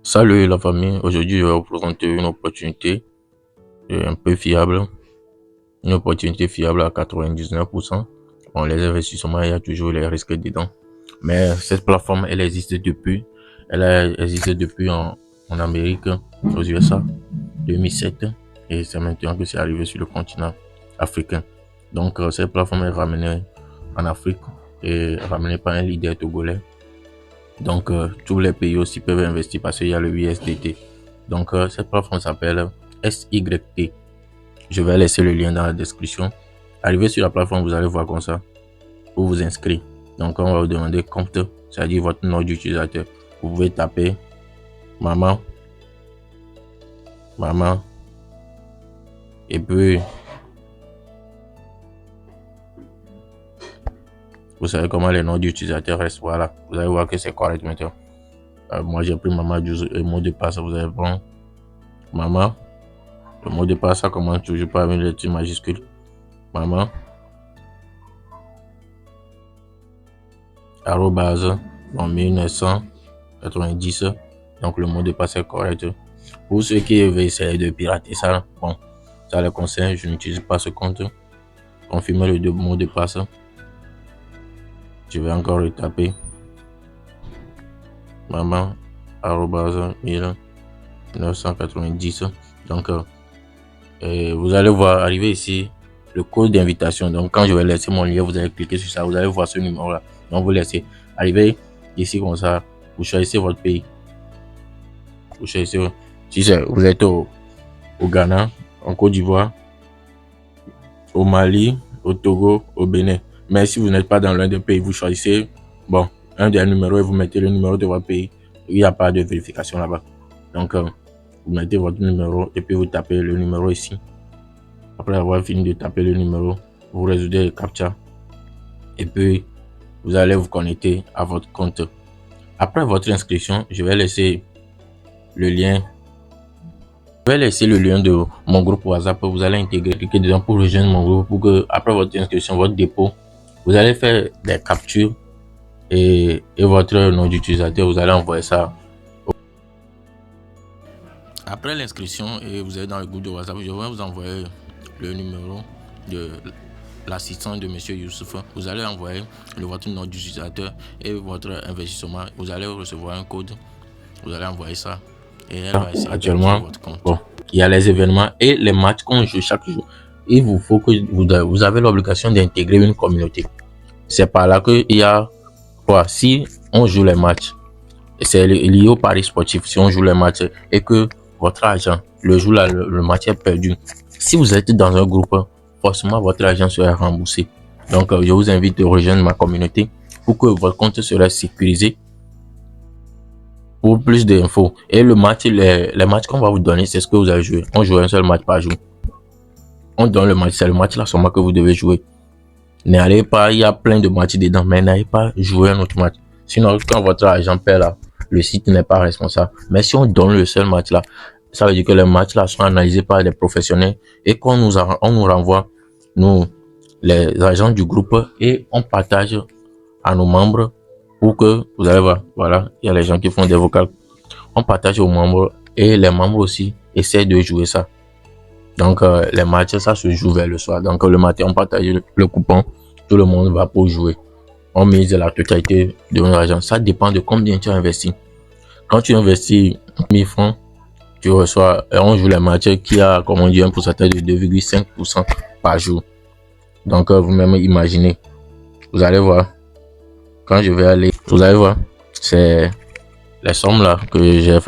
Salut la famille, aujourd'hui je vais vous présenter une opportunité un peu fiable, une opportunité fiable à 99%. Bon, les investissements, il y a toujours les risques dedans. Mais cette plateforme, elle a existé depuis en Amérique, aux USA, 2007. Et c'est maintenant que c'est arrivé sur le continent africain. Donc cette plateforme est ramenée en Afrique et ramenée par un leader togolais. Donc, tous les pays aussi peuvent investir parce qu'il y a le USDT. Donc, cette plateforme s'appelle SYT. Je vais laisser le lien dans la description. Arrivé sur la plateforme, vous allez voir comme ça pour vous inscrire. Donc, on va vous demander compte, c'est-à-dire votre nom d'utilisateur. Vous pouvez taper maman, et puis vous savez comment les noms d'utilisateurs restent. Voilà, vous allez voir que c'est correct maintenant. Moi, j'ai pris maman, le mot de passe, vous allez prendre maman. Le mot de passe, ça commence toujours par une lettre majuscule. Maman. Arrobase. En 1990. Donc, le mot de passe est correct. Pour ceux qui veulent essayer de pirater ça, bon, ça les conseille. Je n'utilise pas ce compte. Confirmez le mot de passe. Je vais encore le taper. Maman. Arrobase 1990. Donc, vous allez voir arriver ici le code d'invitation. Donc, quand je vais laisser mon lien, vous allez cliquer sur ça. Vous allez voir ce numéro là. Donc, vous laissez arriver ici comme ça. Vous choisissez votre pays. Vous choisissez si vous êtes au Ghana, en Côte d'Ivoire, au Mali, au Togo, au Bénin. Mais si vous n'êtes pas dans l'un des pays, vous choisissez bon un des numéros et vous mettez le numéro de votre pays. Il n'y a pas de vérification là-bas. Donc, vous mettez votre numéro et puis vous tapez le numéro ici. Après avoir fini de taper le numéro, vous résoudez le captcha et puis vous allez vous connecter à votre compte. Après votre inscription, je vais laisser le lien. Je vais laisser le lien de mon groupe WhatsApp. Vous allez intégrer, cliquer dedans pour rejoindre mon groupe pour que après votre inscription, votre dépôt, vous allez faire des captures et votre nom d'utilisateur, vous allez envoyer ça. Après l'inscription et vous êtes dans le groupe de WhatsApp, je vais vous envoyer le numéro de l'assistant de Monsieur Youssouf. Vous allez envoyer votre nom d'utilisateur et votre investissement. Vous allez recevoir un code. Vous allez envoyer ça et elle va essayer actuellement votre compte. Bon, il y a les événements et les matchs qu'on joue chaque jour. Il vous faut que vous avez l'obligation d'intégrer une communauté. C'est par là que il y a quoi si on joue les matchs. C'est lié au pari sportif. Si on joue les matchs et que votre argent, le jour là, le match est perdu. Si vous êtes dans un groupe, forcément votre argent sera remboursé. Donc, je vous invite à rejoindre ma communauté pour que votre compte sera sécurisé. Pour plus d'infos. Et le match, les matchs qu'on va vous donner, c'est ce que vous avez joué. On joue un seul match par jour. On donne le match, c'est le match là seulement que vous devez jouer. N'allez pas, il y a plein de matchs dedans, mais n'allez pas jouer un autre match. Sinon, quand votre argent perd là, le site n'est pas responsable. Mais si on donne le seul match là, ça veut dire que les matchs là sont analysés par des professionnels et qu'on nous renvoie, nous, les agents du groupe, et on partage à nos membres pour que, vous allez voir, voilà, il y a les gens qui font des vocales. On partage aux membres et les membres aussi essaient de jouer ça. Donc, les matchs, ça se joue vers le soir. Donc, le matin, on partage le coupon. Tout le monde va pour jouer. On mise la totalité de notre argent. Ça dépend de combien tu as investi. Quand tu investis 1000 francs, tu reçois, on joue les matchs qui a, comme on dit, un pourcentage de 2,5% par jour. Donc, vous-même imaginez. Vous allez voir. Quand je vais aller, vous allez voir. C'est les sommes là que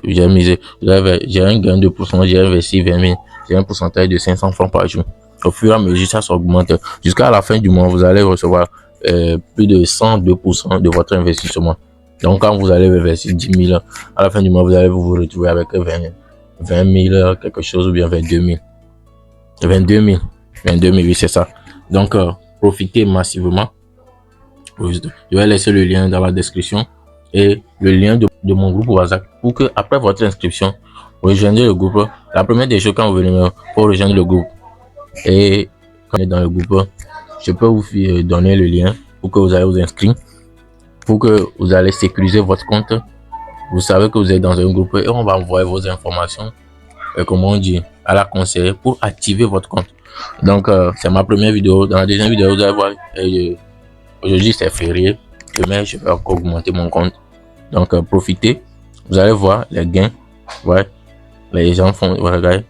j'ai misé. J'ai un gain de pourcent, j'ai investi 20 000. J'ai un pourcentage de 500 francs par jour. Au fur et à mesure, ça s'augmente. Jusqu'à la fin du mois, vous allez recevoir plus de 102% de votre investissement. Donc, quand vous allez investir 10 000, à la fin du mois, vous allez vous retrouver avec 20 000, quelque chose, ou bien 22 000. 22 000, oui, c'est ça. Donc, profitez massivement. Je vais laisser le lien dans la description et le lien de mon groupe WhatsApp pour que, après votre inscription, rejoignez le groupe. La première des choses, quand vous venez, faut rejoindre le groupe. Et quand vous êtes dans le groupe, je peux vous donner le lien pour que vous allez vous inscrire, pour que vous allez sécuriser votre compte vous savez que vous êtes dans un groupe et on va envoyer vos informations, comment on dit, à la conseillère pour activer votre compte. Donc, c'est ma première vidéo. Dans la deuxième vidéo, vous allez voir, aujourd'hui c'est férié. Demain, je vais encore augmenter mon compte. Donc, profitez. Vous allez voir les gains. Ouais. Les gens font, regardez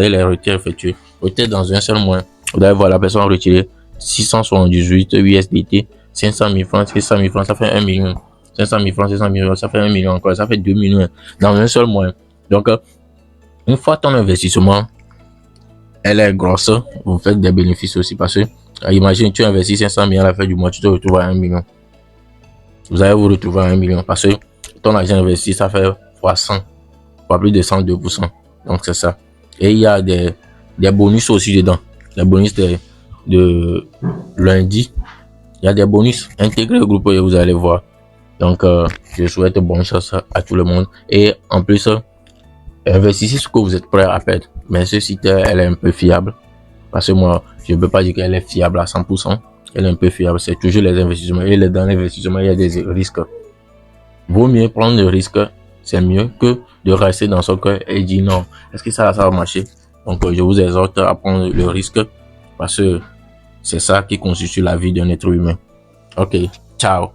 les retirs effectués. Peut-être dans un seul mois, vous allez voir la personne retirer 678 USDT, 500 000 francs, 600 000 francs, ça fait 1 million. 500 000 francs, 600 000 francs, ça fait 1 million encore, ça fait 2 millions dans un seul mois. Donc, une fois ton investissement, elle est grosse, vous faites des bénéfices aussi parce que, imagine, tu investis 500 000 à la fin du mois, tu te retrouves à 1 million. Vous allez vous retrouver à 1 million parce que ton argent investi, ça fait fois 100, fois plus de 102%. Donc, c'est ça. Et il y a des bonus aussi dedans. Les bonus de lundi. Il y a des bonus. Intégrez le groupe et vous allez voir. Donc, je souhaite bonne chance à tout le monde. Et en plus, investissez ce que vous êtes prêt à perdre. Mais ce site, elle est un peu fiable. Parce que moi, je ne peux pas dire qu'elle est fiable à 100%. Elle est un peu fiable. C'est toujours les investissements. Et dans l'investissement, il y a des risques. Vaut mieux prendre le risque. C'est mieux que de rester dans son cœur et dire non. Est-ce que ça va marcher? Donc, je vous exhorte à prendre le risque. Parce que c'est ça qui constitue la vie d'un être humain. Ok, ciao.